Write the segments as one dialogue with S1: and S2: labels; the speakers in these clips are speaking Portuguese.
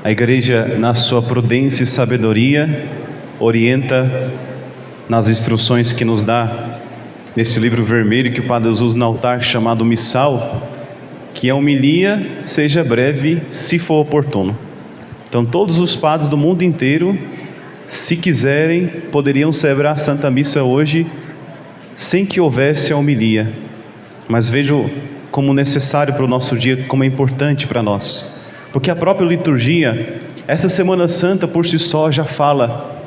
S1: A igreja, na sua prudência e sabedoria, orienta nas instruções que nos dá nesse livro vermelho que o Padre usa no altar, chamado Missal, que a homilia seja breve, se for oportuno. Então todos os padres do mundo inteiro, se quiserem, poderiam celebrar a Santa Missa hoje, sem que houvesse a homilia. Mas vejo como necessário para o nosso dia, como é importante para nós. Porque a própria liturgia, essa Semana Santa por si só já fala.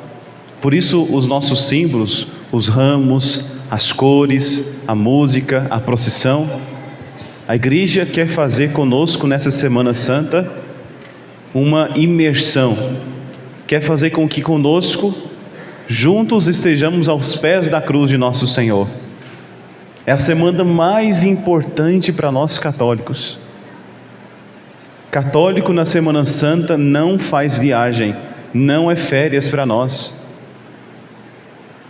S1: Por isso os nossos símbolos, os ramos, as cores, a música, a procissão. A igreja quer fazer conosco nessa Semana Santa uma imersão. Quer fazer com que conosco, juntos estejamos aos pés da cruz de nosso Senhor. É a semana mais importante para nós católicos. Católico na Semana Santa não faz viagem, não é férias para nós.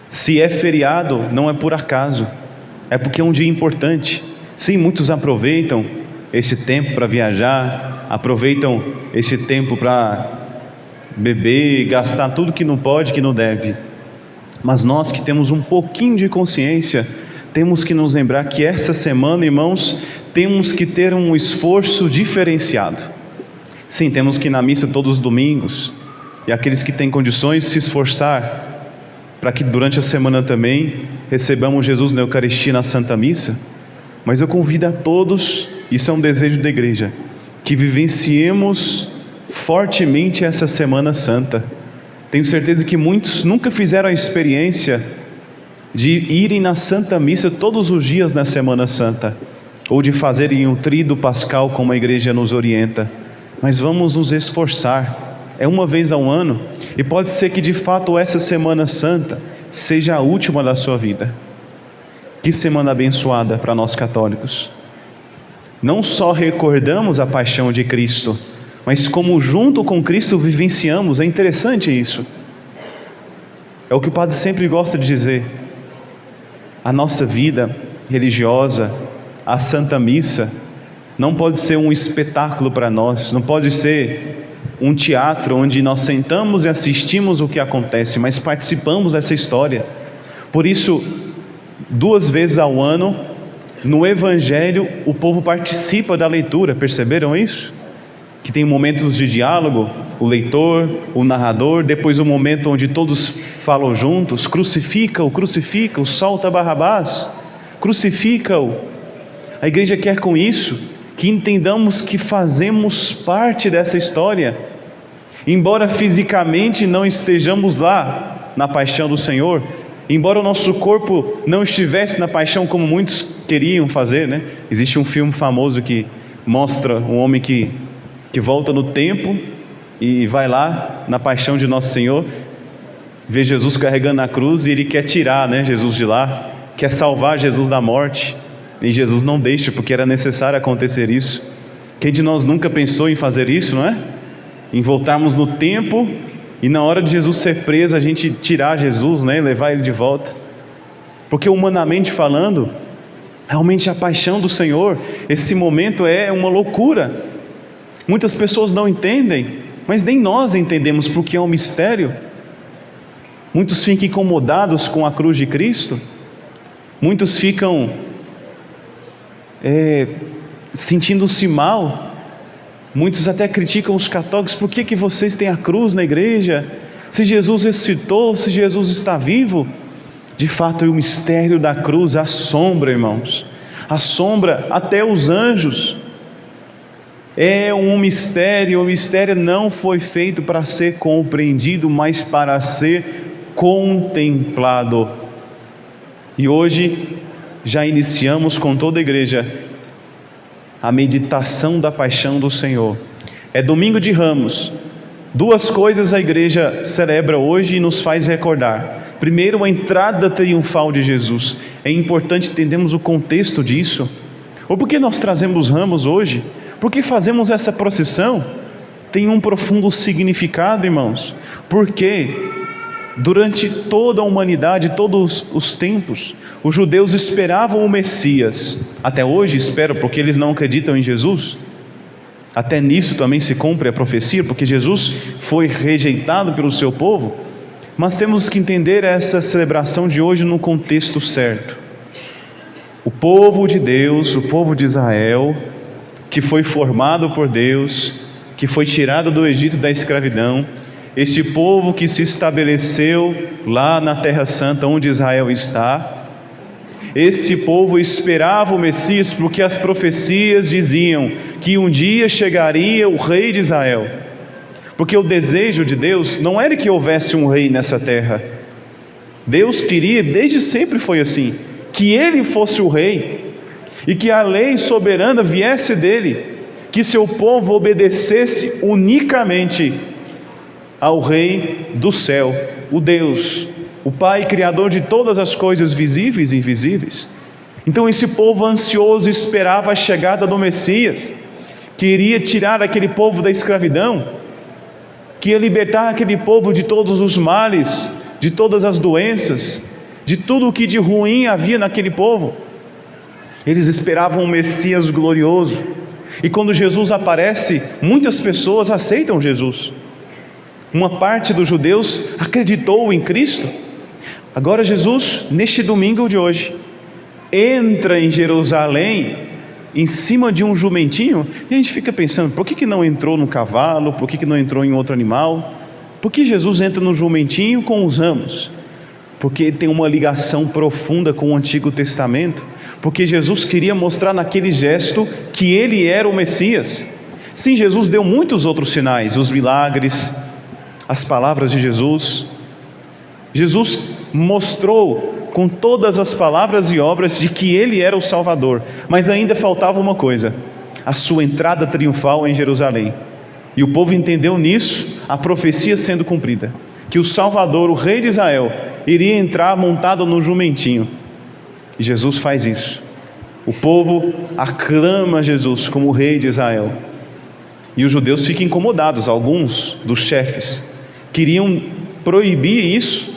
S1: Se é feriado, não é por acaso, é porque é um dia importante. Sim, muitos aproveitam esse tempo para viajar, aproveitam esse tempo para beber, gastar tudo que não pode, que não deve. Mas nós que temos um pouquinho de consciência, temos que nos lembrar que essa semana, irmãos, temos que ter um esforço diferenciado. Sim, temos que ir na missa todos os domingos, e aqueles que têm condições se esforçar para que durante a semana também recebamos Jesus na Eucaristia, na Santa Missa. Mas eu convido a todos, isso é um desejo da igreja, que vivenciemos fortemente essa Semana Santa. Tenho certeza que muitos nunca fizeram a experiência de irem na Santa Missa todos os dias na Semana Santa, ou de fazerem o tríduo pascal como a igreja nos orienta. Mas vamos nos esforçar, é uma vez ao ano, e pode ser que de fato essa Semana Santa seja a última da sua vida. Que semana abençoada para nós católicos. Não só recordamos a paixão de Cristo, mas como junto com Cristo vivenciamos. É interessante isso. É o que o padre sempre gosta de dizer. A nossa vida religiosa, a Santa Missa, não pode ser um espetáculo para nós, não pode ser um teatro onde nós sentamos e assistimos o que acontece, mas participamos dessa história. Por isso, 2 vezes ao ano, no Evangelho, o povo participa da leitura, perceberam isso? Que tem momentos de diálogo, o leitor, o narrador, depois o momento onde todos falam juntos, crucifica-o, solta Barrabás, crucifica-o. A igreja quer com isso, que entendamos que fazemos parte dessa história, embora fisicamente não estejamos lá na paixão do Senhor, embora o nosso corpo não estivesse na paixão como muitos queriam fazer, né? Existe um filme famoso que mostra um homem que volta no tempo e vai lá na paixão de Nosso Senhor, vê Jesus carregando a cruz e ele quer tirar, né, Jesus de lá, quer salvar Jesus da morte, e Jesus não deixa, porque era necessário acontecer isso. Quem de nós nunca pensou em fazer isso, não é? Em voltarmos no tempo e na hora de Jesus ser preso, a gente tirar Jesus, né, e levar ele de volta. Porque humanamente falando, realmente a paixão do Senhor, esse momento é uma loucura. Muitas pessoas não entendem, mas nem nós entendemos, porque é um mistério. Muitos ficam incomodados com a cruz de Cristo, muitos ficam sentindo-se mal, muitos até criticam os católicos: por que vocês têm a cruz na igreja? Se Jesus ressuscitou, se Jesus está vivo. De fato, o mistério da cruz assombra, irmãos, assombra até os anjos. É um mistério, o mistério não foi feito para ser compreendido, mas para ser contemplado. E hoje já iniciamos com toda a igreja a meditação da paixão do Senhor. É domingo de Ramos. 2 coisas a igreja celebra hoje e nos faz recordar. Primeiro, a entrada triunfal de Jesus. É importante entendermos o contexto disso. Ou por que nós trazemos ramos hoje? Porque fazemos essa procissão? Tem um profundo significado, irmãos. Porque durante toda a humanidade, todos os tempos, os judeus esperavam o Messias. Até hoje esperam, porque eles não acreditam em Jesus. Até nisso também se cumpre a profecia, porque Jesus foi rejeitado pelo seu povo. Mas temos que entender essa celebração de hoje no contexto certo. O povo de Deus, o povo de Israel, que foi formado por Deus, que foi tirado do Egito da escravidão, este povo que se estabeleceu lá na Terra Santa onde Israel está, esse povo esperava o Messias porque as profecias diziam que um dia chegaria o rei de Israel. Porque o desejo de Deus não era que houvesse um rei nessa terra. Deus queria, desde sempre foi assim, que ele fosse o rei e que a lei soberana viesse dele, que seu povo obedecesse unicamente ao Rei do céu, o Deus, o Pai Criador de todas as coisas visíveis e invisíveis. Então esse povo ansioso esperava a chegada do Messias, que iria tirar aquele povo da escravidão, que ia libertar aquele povo de todos os males, de todas as doenças, de tudo o que de ruim havia naquele povo. Eles esperavam um Messias glorioso, e quando Jesus aparece, muitas pessoas aceitam Jesus. Uma parte dos judeus acreditou em Cristo. Agora Jesus, neste domingo de hoje, entra em Jerusalém em cima de um jumentinho, e a gente fica pensando, por que não entrou no cavalo? Por que não entrou em outro animal? Por que Jesus entra no jumentinho com os ramos? Porque tem uma ligação profunda com o Antigo Testamento, porque Jesus queria mostrar naquele gesto que ele era o Messias. Sim, Jesus deu muitos outros sinais, os milagres, as palavras de Jesus. Jesus mostrou com todas as palavras e obras de que ele era o Salvador, mas ainda faltava uma coisa: a sua entrada triunfal em Jerusalém. E o povo entendeu nisso a profecia sendo cumprida, que o Salvador, o Rei de Israel, iria entrar montado no jumentinho. E Jesus faz isso. O povo aclama Jesus como o Rei de Israel. E os judeus ficam incomodados. Alguns dos chefes queriam proibir isso,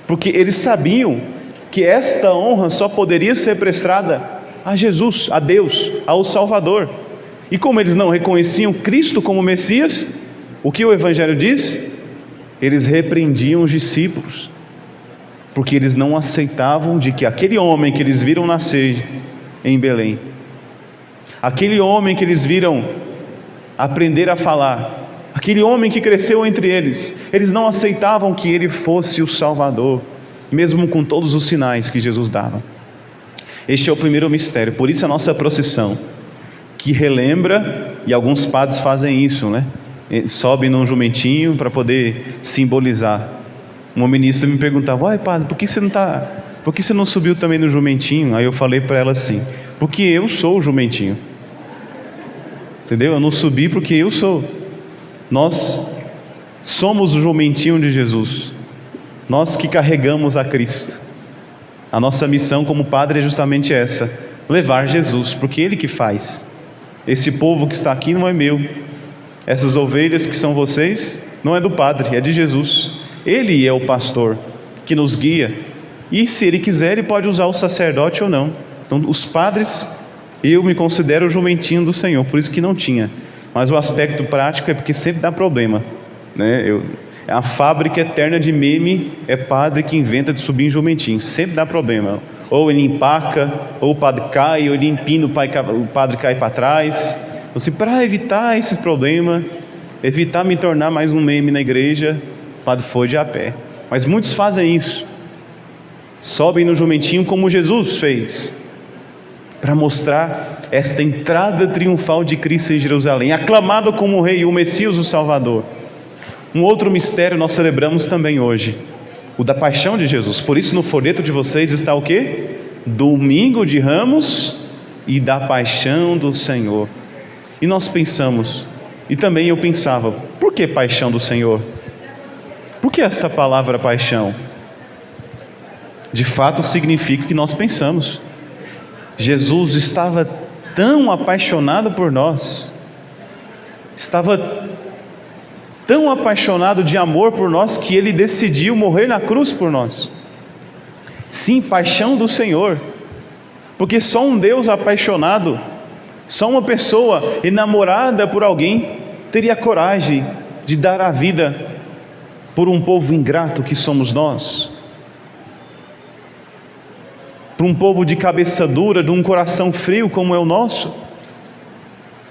S1: porque eles sabiam que esta honra só poderia ser prestada a Jesus, a Deus, ao Salvador. E como eles não reconheciam Cristo como Messias, o que o Evangelho diz? Eles repreendiam os discípulos, porque eles não aceitavam de que aquele homem que eles viram nascer em Belém, aquele homem que eles viram aprender a falar, aquele homem que cresceu entre eles, eles não aceitavam que ele fosse o Salvador, mesmo com todos os sinais que Jesus dava. Este é o primeiro mistério. Por isso a nossa procissão, que relembra, e alguns padres fazem isso, né? Sobem num jumentinho para poder simbolizar. Uma ministra me perguntava: "Uai, padre, por que você não subiu também no jumentinho?" Aí eu falei para ela assim: "Porque eu sou o jumentinho." Entendeu? Eu não subi porque eu sou. Nós somos o jumentinho de Jesus. Nós que carregamos a Cristo. A nossa missão como padre é justamente essa: levar Jesus, porque Ele que faz. Esse povo que está aqui não é meu. Essas ovelhas que são vocês, não é do padre, é de Jesus. Ele é o pastor que nos guia. E se Ele quiser, Ele pode usar o sacerdote ou não. Então, os padres, eu me considero o jumentinho do Senhor, por isso que não tinha. Mas o aspecto prático é porque sempre dá problema, né? A fábrica eterna de meme é padre que inventa de subir em jumentinho, sempre dá problema. Ou ele empaca, ou o padre cai, ou ele empina, o padre cai para trás. Assim, para evitar esses problemas, evitar me tornar mais um meme na igreja, o padre foi de a pé. Mas muitos fazem isso, sobem no jumentinho como Jesus fez, para mostrar esta entrada triunfal de Cristo em Jerusalém, aclamado como o Rei, o Messias, o Salvador. Um outro mistério nós celebramos também hoje, o da paixão de Jesus. Por isso no folheto de vocês está o quê? Domingo de Ramos e da paixão do Senhor. E nós pensamos, e também eu pensava, por que paixão do Senhor? Por que esta palavra paixão? De fato significa o que nós pensamos. Jesus estava tão apaixonado por nós, estava tão apaixonado de amor por nós, que Ele decidiu morrer na cruz por nós. Sim, paixão do Senhor, porque só um Deus apaixonado Só uma pessoa enamorada por alguém teria coragem de dar a vida por um povo ingrato que somos nós, por um povo de cabeça dura, de um coração frio como é o nosso.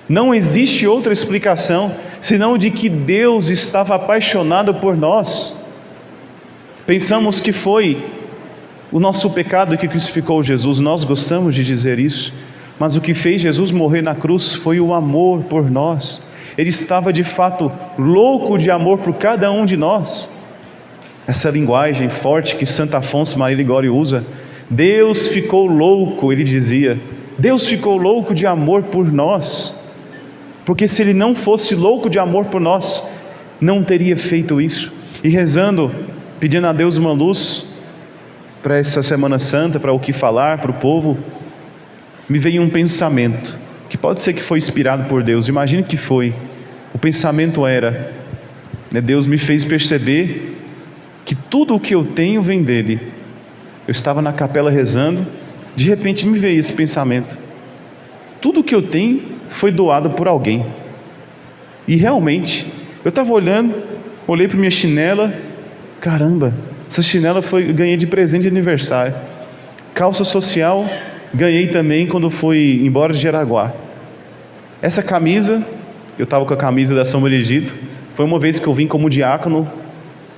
S1: Não existe outra explicação senão de que Deus estava apaixonado por nós. Pensamos que foi o nosso pecado que crucificou Jesus, nós gostamos de dizer isso, mas o que fez Jesus morrer na cruz foi o amor por nós. Ele estava de fato louco de amor por cada um de nós. Essa linguagem forte que Santo Afonso Maria Ligório usa, Deus ficou louco, ele dizia, Deus ficou louco de amor por nós, porque se Ele não fosse louco de amor por nós, não teria feito isso. E rezando, pedindo a Deus uma luz para essa Semana Santa, para o que falar para o povo, me veio um pensamento, que pode ser que foi inspirado por Deus, imagine que foi. O pensamento era, Deus me fez perceber que tudo o que eu tenho vem dEle. Eu estava na capela rezando, de repente me veio esse pensamento, tudo o que eu tenho foi doado por alguém. E realmente, eu estava olhando, olhei para minha chinela, caramba, essa chinela eu ganhei de presente de aniversário. Calça social, ganhei também quando fui embora de Jaraguá. Essa camisa, eu estava com a camisa da São Benedito, foi uma vez que eu vim como diácono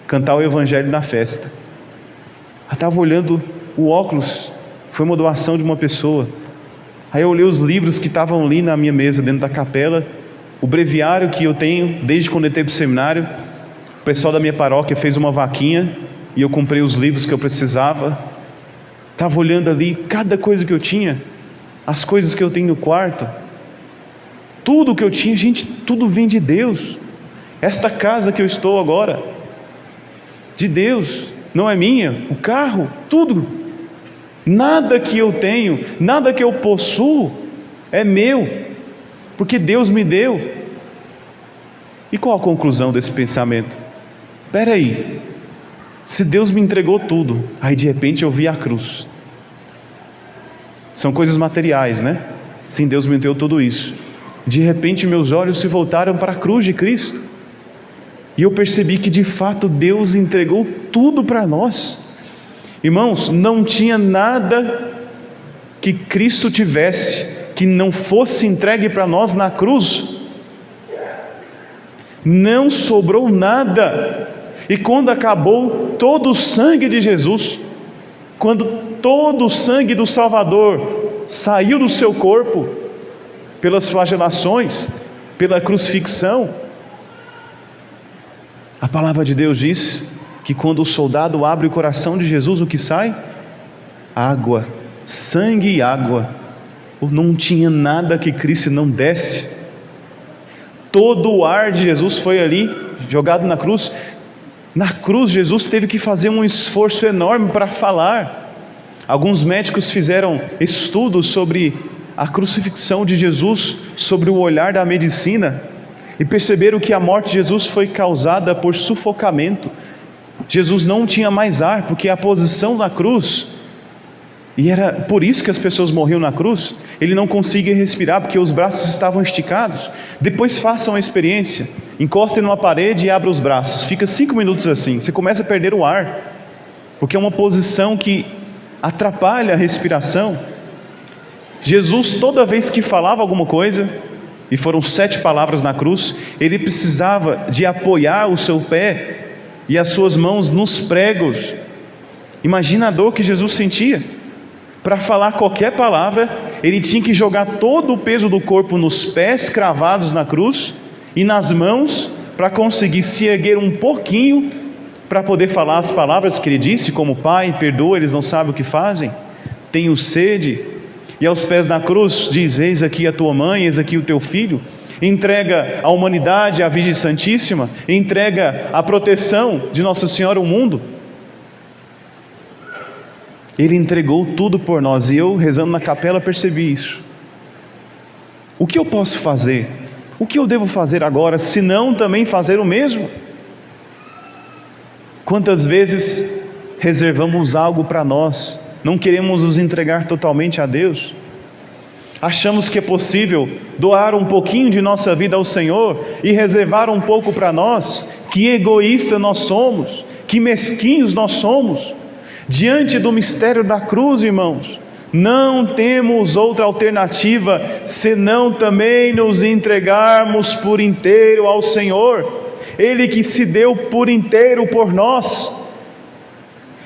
S1: cantar o evangelho na festa. Eu estava olhando o óculos, foi uma doação de uma pessoa. Aí eu olhei os livros que estavam ali na minha mesa dentro da capela, o breviário que eu tenho desde quando eu entrei para o seminário. O pessoal da minha paróquia fez uma vaquinha e eu comprei os livros que eu precisava. Estava olhando ali cada coisa que eu tinha, as coisas que eu tenho no quarto, tudo que eu tinha, gente, tudo vem de Deus. Esta casa que eu estou agora, de Deus, não é minha, o carro, tudo, nada que eu tenho, nada que eu possuo é meu, porque Deus me deu. E qual a conclusão desse pensamento? Espera aí, se Deus me entregou tudo, aí de repente eu vi a cruz. São coisas materiais, né? Sim, Deus me deu tudo isso. De repente meus olhos se voltaram para a cruz de Cristo, e eu percebi que de fato Deus entregou tudo para nós. Irmãos, não tinha nada que Cristo tivesse que não fosse entregue para nós na cruz. Não sobrou nada. E quando acabou todo o sangue de Jesus, quando todo o sangue do Salvador saiu do seu corpo, pelas flagelações, pela crucifixão, a palavra de Deus diz que quando o soldado abre o coração de Jesus, o que sai? Água, sangue e água. Não tinha nada que Cristo não desse. Todo o ar de Jesus foi ali, jogado na cruz. Na cruz Jesus teve que fazer um esforço enorme para falar. Alguns médicos fizeram estudos sobre a crucifixão de Jesus, sobre o olhar da medicina, e perceberam que a morte de Jesus foi causada por sufocamento. Jesus não tinha mais ar, porque a posição na cruz, e era por isso que as pessoas morriam na cruz, ele não conseguia respirar, porque os braços estavam esticados. Depois façam a experiência, encostem numa parede e abram os braços, fica 5 minutos assim, você começa a perder o ar, porque é uma posição que atrapalha a respiração. Jesus, toda vez que falava alguma coisa, e foram 7 palavras na cruz, ele precisava de apoiar o seu pé e as suas mãos nos pregos. Imagina a dor que Jesus sentia. Para falar qualquer palavra, ele tinha que jogar todo o peso do corpo nos pés cravados na cruz e nas mãos, para conseguir se erguer um pouquinho, para poder falar as palavras que ele disse, como: Pai, perdoa, eles não sabem o que fazem, tenho sede. E aos pés da cruz diz: eis aqui a tua mãe, eis aqui o teu filho. Entrega a humanidade à Virgem Santíssima, entrega a proteção de Nossa Senhora ao mundo. Ele entregou tudo por nós, e eu, rezando na capela, percebi isso. O que eu posso fazer? O que eu devo fazer agora, se não também fazer o mesmo? Quantas vezes reservamos algo para nós, não queremos nos entregar totalmente a Deus? Achamos que é possível doar um pouquinho de nossa vida ao Senhor e reservar um pouco para nós. Que egoístas nós somos, que mesquinhos nós somos. Diante do mistério da cruz, irmãos, não temos outra alternativa senão também nos entregarmos por inteiro ao Senhor. Ele que se deu por inteiro por nós.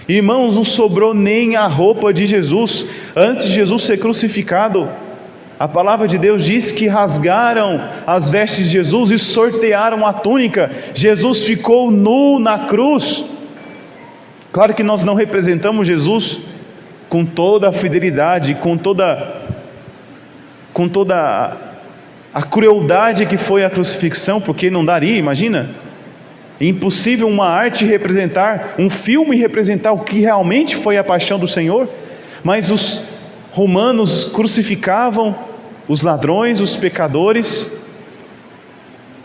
S1: Irmãos, não sobrou nem a roupa de Jesus. Antes de Jesus ser crucificado, a palavra de Deus diz que rasgaram as vestes de Jesus e sortearam a túnica. Jesus ficou nu na cruz. Claro que nós não representamos Jesus com toda a fidelidade, com toda a crueldade que foi a crucifixão, porque não daria, imagina. É impossível uma arte representar, um filme representar o que realmente foi a paixão do Senhor. Mas os romanos crucificavam os ladrões, os pecadores,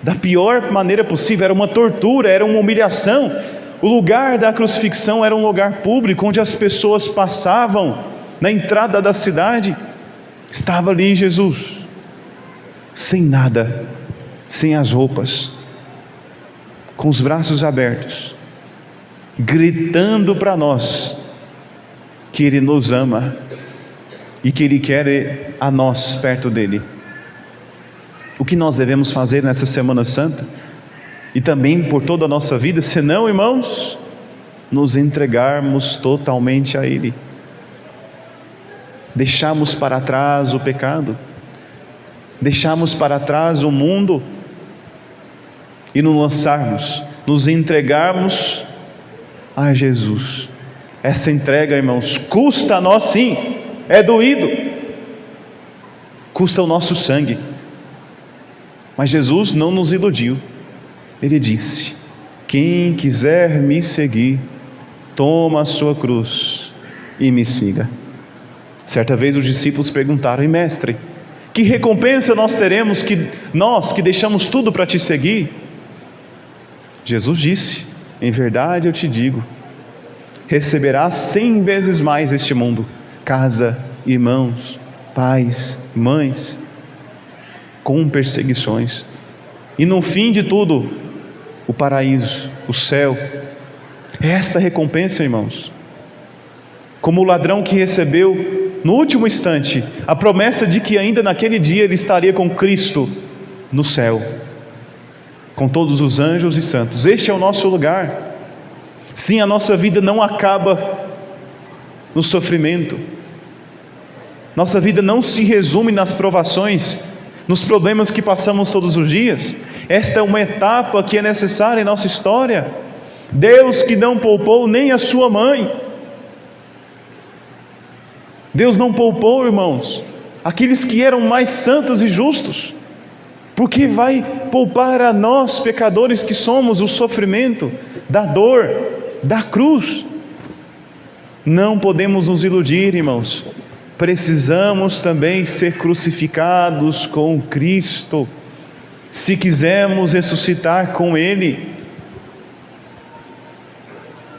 S1: da pior maneira possível. Era uma tortura, era uma humilhação. O lugar da crucifixão era um lugar público, onde as pessoas passavam na entrada da cidade. Estava ali Jesus, sem nada, sem as roupas, com os braços abertos, gritando para nós que Ele nos ama e que Ele quer a nós perto dEle. O que nós devemos fazer nessa Semana Santa e também por toda a nossa vida, senão, irmãos, nos entregarmos totalmente a Ele, deixarmos para trás o pecado, deixarmos para trás o mundo e nos entregarmos a Jesus. Essa entrega, irmãos, custa a nós sim, é doído, custa o nosso sangue, mas Jesus não nos iludiu. Ele disse: quem quiser me seguir, toma a sua cruz e me siga. Certa vez os discípulos perguntaram: e mestre, que recompensa nós teremos, nós que deixamos tudo para te seguir? Jesus disse: em verdade eu te digo, receberás 100 vezes mais este mundo, casa, irmãos, pais, mães, com perseguições, e no fim de tudo, o paraíso, o céu. Esta recompensa, irmãos, como o ladrão que recebeu no último instante a promessa de que ainda naquele dia ele estaria com Cristo no céu, com todos os anjos e santos. Este é o nosso lugar. Sim, a nossa vida não acaba no sofrimento, nossa vida não se resume nas provações, nos problemas que passamos todos os dias. Esta é uma etapa que é necessária em nossa história. Deus que não poupou nem a sua mãe, Deus não poupou, irmãos, aqueles que eram mais santos e justos, porque vai poupar a nós pecadores que somos o sofrimento da dor, da cruz. Não podemos nos iludir, irmãos, precisamos também ser crucificados com Cristo, se quisermos ressuscitar com Ele.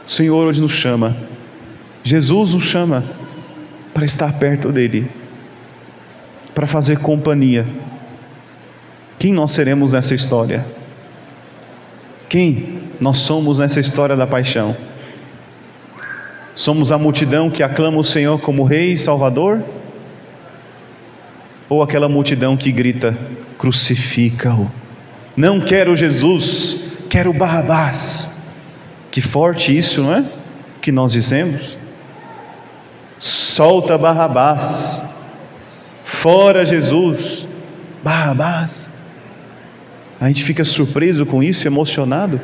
S1: O Senhor hoje nos chama, Jesus nos chama para estar perto dEle, para fazer companhia. Quem nós seremos nessa história? Quem nós somos nessa história da paixão? Somos a multidão que aclama o Senhor como Rei e Salvador? Ou aquela multidão que grita: crucifica-o, não quero Jesus, quero Barrabás? Que forte isso, não é? Que nós dizemos: solta Barrabás, fora Jesus, Barrabás. A gente fica surpreso com isso, emocionado,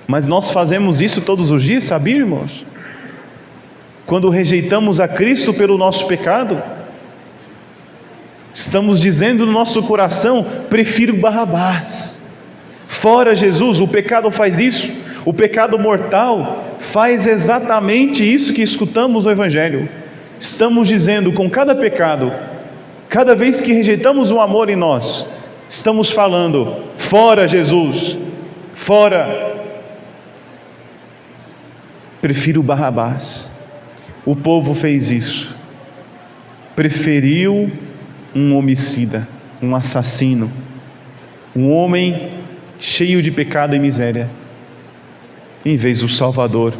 S1: mas nós fazemos isso todos os dias, sabia, irmãos? Quando rejeitamos a Cristo pelo nosso pecado, estamos dizendo no nosso coração: prefiro Barrabás, fora Jesus. O pecado faz isso, o pecado mortal faz exatamente isso que escutamos no Evangelho. Estamos dizendo com cada pecado, cada vez que rejeitamos o amor em nós, estamos falando: fora Jesus, fora, prefiro Barrabás. O povo fez isso, preferiu um homicida, um assassino, um homem cheio de pecado e miséria, em vez do Salvador,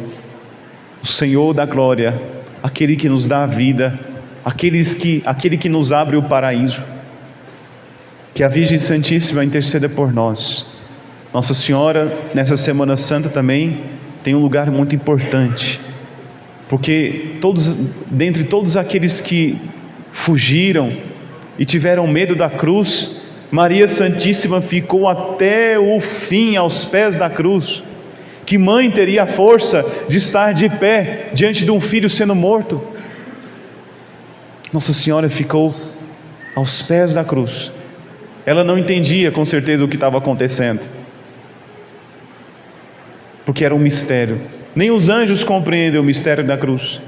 S1: o Senhor da glória, aquele que nos dá a vida, aquele que nos abre o paraíso. Que a Virgem Santíssima interceda por nós. Nossa Senhora, nessa Semana Santa também, tem um lugar muito importante, porque dentre todos aqueles que fugiram e tiveram medo da cruz, Maria Santíssima ficou até o fim aos pés da cruz. Que mãe teria a força de estar de pé diante de um filho sendo morto? Nossa Senhora ficou aos pés da cruz. Ela não entendia com certeza o que estava acontecendo, porque era um mistério. Nem os anjos compreendem o mistério da cruz,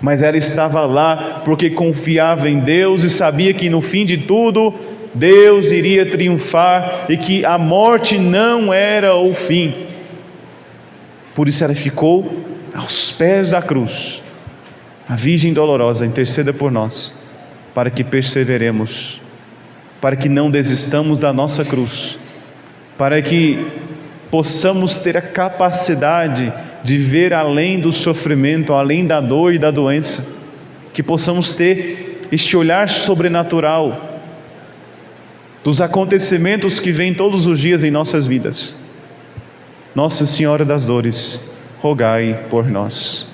S1: mas ela estava lá porque confiava em Deus e sabia que no fim de tudo Deus iria triunfar e que a morte não era o fim. Por isso ela ficou aos pés da cruz. A Virgem dolorosa interceda por nós, para que perseveremos, para que não desistamos da nossa cruz, para que possamos ter a capacidade de ver além do sofrimento, além da dor e da doença, que possamos ter este olhar sobrenatural dos acontecimentos que vêm todos os dias em nossas vidas. Nossa Senhora das Dores, rogai por nós.